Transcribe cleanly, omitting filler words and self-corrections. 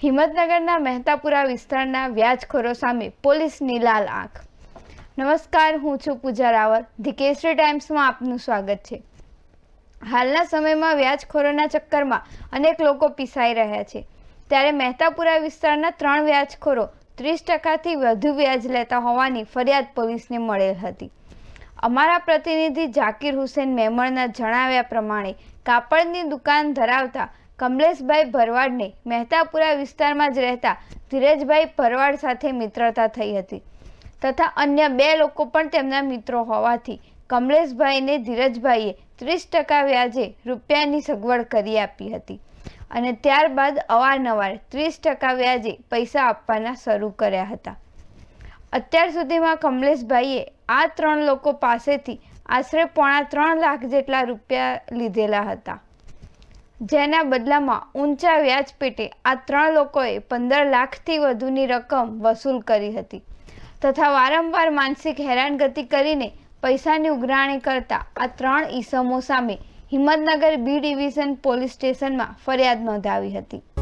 હિંમતનગરના મહેતાપુરા વિસ્તારના વ્યાજખોરો સામે પોલીસની લાલ આંખ। નમસ્કાર, હું છું પૂજા રાવલ। ધી કેસરી ટાઈમ્સમાં આપનું સ્વાગત છે। હાલના સમયમાં વ્યાજખોરોના ચક્કરમાં અનેક લોકો પીસાઈ રહ્યા છે, ત્યારે મહેતાપુરા વિસ્તારના 3 વ્યાજખોરો 30% વધુ વ્યાજ લેતા હોવાની ફરિયાદ પોલીસને મળેલ હતી। અમારા પ્રતિનિધિ ઝાકીર હુસેન મેમણના જણાવ્યા પ્રમાણે કાપડની દુકાન ધરાવતા કમલેશભાઈ ભરવાડને મહેતાપુરા વિસ્તારમાં જ રહેતા ધીરજભાઈ ભરવાડ સાથે મિત્રતા થઈ હતી તથા અન્ય 2 લોકો પણ તેમના મિત્રો હોવાથી કમલેશભાઈને ધીરજભાઈએ 30% વ્યાજે રૂપિયાની સગવડ કરી આપી હતી અને ત્યારબાદ અવારનવાર 30% વ્યાજે પૈસા આપવાના શરૂ કર્યા હતા। અત્યાર સુધીમાં કમલેશભાઈએ આ 3 લોકો પાસેથી આશરે 3.5 લાખ જેટલા રૂપિયા લીધેલા હતા, જેના બદલામાં ઊંચા વ્યાજ પેટે આ 3 લોકોએ 15 લાખથી વધુની રકમ વસૂલ કરી હતી તથા વારંવાર માનસિક હેરાનગતિ કરીને પૈસાની ઉઘરાણી કરતા આ 3 ઈસમો સામે હિંમતનગર બી ડિવિઝન પોલીસ સ્ટેશનમાં ફરિયાદ નોંધાવી હતી।